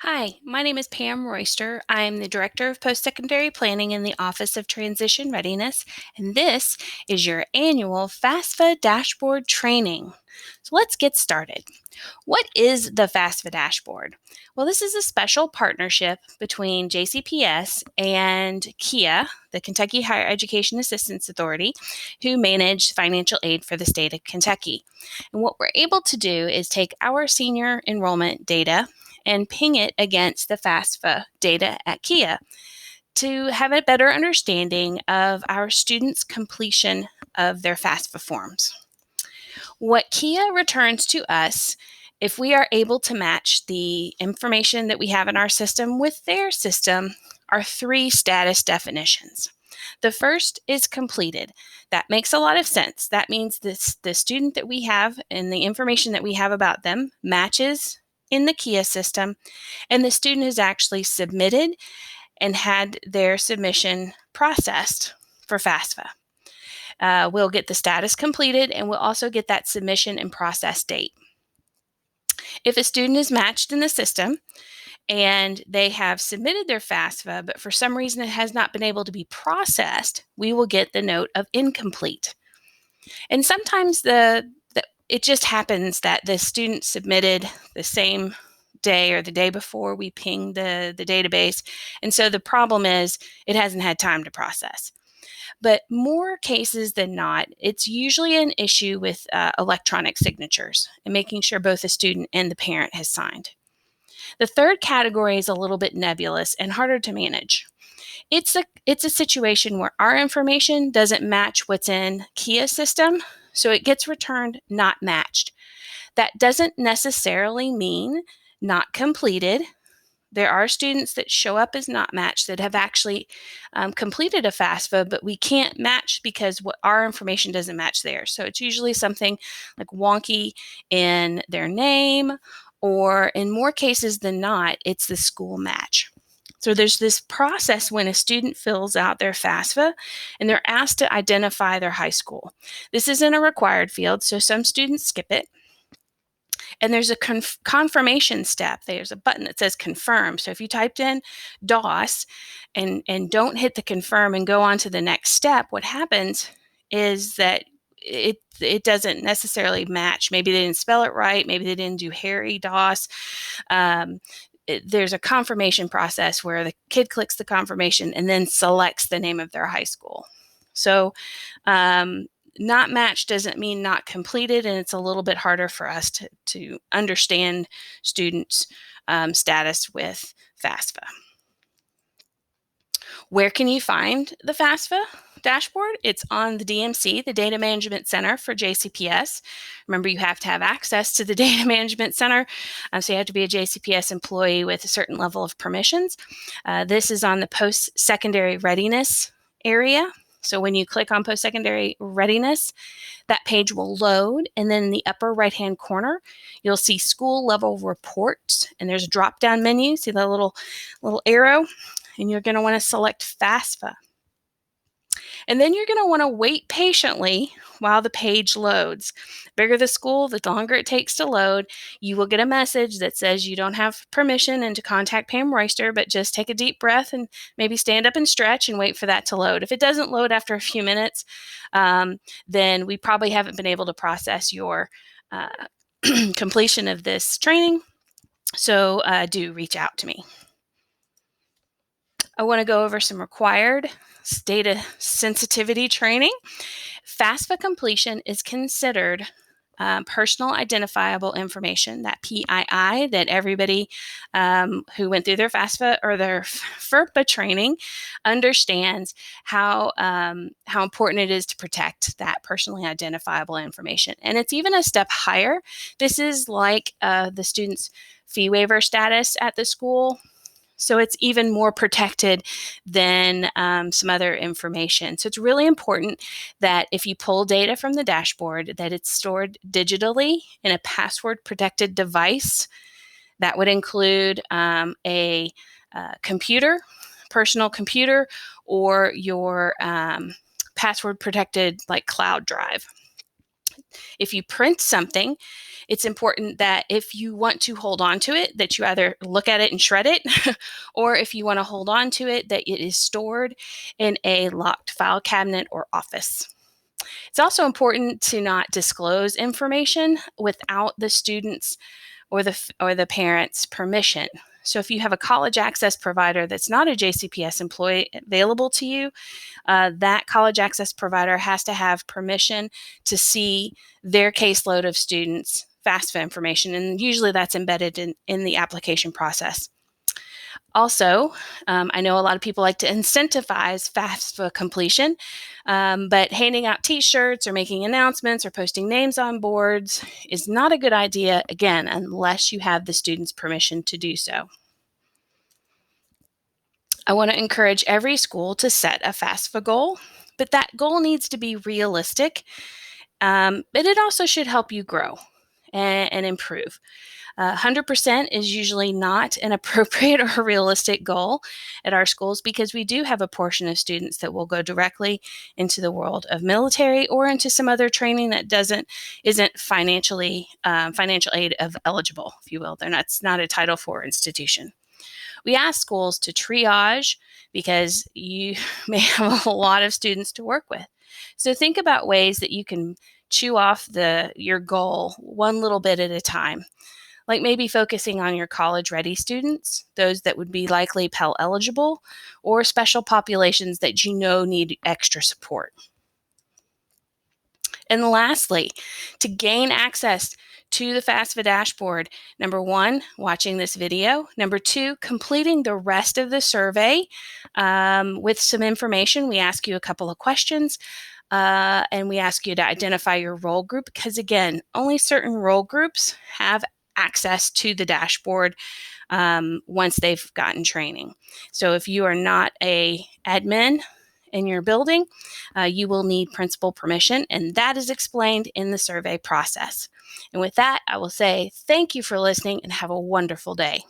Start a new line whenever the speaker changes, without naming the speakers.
Hi, my name is Pam Royster. I am the Director of Post-Secondary Planning in the Office of Transition Readiness, and this is your annual FAFSA Dashboard Training. So let's get started. What is the FAFSA Dashboard? Well, this is a special partnership between JCPS and KEA, the Kentucky Higher Education Assistance Authority, who manage financial aid for the state of Kentucky. And what we're able to do is take our senior enrollment data and ping it against the FAFSA data at KEA to have a better understanding of our students' completion of their FAFSA forms. What KEA returns to us, if we are able to match the information that we have in our system with their system, are three status definitions. The first is completed. That makes a lot of sense. That means the student that we have and the information that we have about them matches in the KEA system, and the student has actually submitted and had their submission processed for FAFSA. We'll get the status completed, and we'll also get that submission and process date. If a student is matched in the system and they have submitted their FAFSA, but for some reason it has not been able to be processed, we will get the note of incomplete. And sometimes it just happens that the student submitted the same day or the day before we pinged the database. And so the problem is it hasn't had time to process. But more cases than not, it's usually an issue with electronic signatures and making sure both the student and the parent has signed. The third category is a little bit nebulous and harder to manage. It's a situation where our information doesn't match what's in KEA system, so it gets returned not matched. That doesn't necessarily mean not completed. There are students that show up as not matched that have actually completed a FAFSA, but we can't match because what our information doesn't match theirs. So it's usually something like wonky in their name, or in more cases than not, it's the school match. So there's this process when a student fills out their FAFSA and they're asked to identify their high school. This isn't a required field, so some students skip it. And there's a confirmation step. There's a button that says confirm. So if you typed in DOS and don't hit the confirm and go on to the next step, what happens is that it doesn't necessarily match. Maybe they didn't spell it right. Maybe they didn't do Harry DOS. There's a confirmation process where the kid clicks the confirmation and then selects the name of their high school. So not matched doesn't mean not completed, and it's a little bit harder for us to understand students' status with FAFSA. Where can you find the FAFSA dashboard? It's on the DMC, the Data Management Center for JCPS. Remember, you have to have access to the Data Management Center, so you have to be a JCPS employee with a certain level of permissions. This is on the post-secondary readiness area. So when you click on post-secondary readiness, that page will load, and then in the upper right-hand corner, you'll see school level reports, and there's a drop-down menu. See the little arrow? And you're going to want to select FAFSA. And then you're going to want to wait patiently while the page loads. The bigger the school, the longer it takes to load. You will get a message that says you don't have permission and to contact Pam Royster, but just take a deep breath and maybe stand up and stretch and wait for that to load. If it doesn't load after a few minutes, then we probably haven't been able to process your completion of this training. So do reach out to me. I want to go over some required data sensitivity training. FAFSA completion is considered personal identifiable information, that PII, that everybody who went through their FAFSA or their FERPA training understands how important it is to protect that personally identifiable information. And it's even a step higher. This is like the student's fee waiver status at the school. So it's even more protected than some other information. So it's really important that if you pull data from the dashboard, that it's stored digitally in a password-protected device. That would include a computer, personal computer, or your password-protected like cloud drive. If you print something, it's important that if you want to hold on to it, that you either look at it and shred it, or if you want to hold on to it, that it is stored in a locked file cabinet or office. It's also important to not disclose information without the students or the parents' permission. So if you have a college access provider that's not a JCPS employee available to you, that college access provider has to have permission to see their caseload of students' FAFSA information, and usually that's embedded in the application process. Also, I know a lot of people like to incentivize FAFSA completion, but handing out T-shirts or making announcements or posting names on boards is not a good idea, again, unless you have the student's permission to do so. I want to encourage every school to set a FAFSA goal, but that goal needs to be realistic, but it also should help you grow and improve. 100% is usually not an appropriate or realistic goal at our schools because we do have a portion of students that will go directly into the world of military or into some other training that isn't financial aid of eligible, if you will. It's not a Title IV institution. We ask schools to triage because you may have a lot of students to work with. So think about ways that you can chew off your goal one little bit at a time, like maybe focusing on your college-ready students, those that would be likely Pell eligible, or special populations that you know need extra support. And lastly, to gain access to the FAFSA dashboard, number one, watching this video. Number two, completing the rest of the survey with some information. We ask you a couple of questions, and we ask you to identify your role group because, again, only certain role groups have access to the dashboard once they've gotten training. So if you are not a admin in your building, you will need principal permission, and that is explained in the survey process. And with that, I will say thank you for listening and have a wonderful day.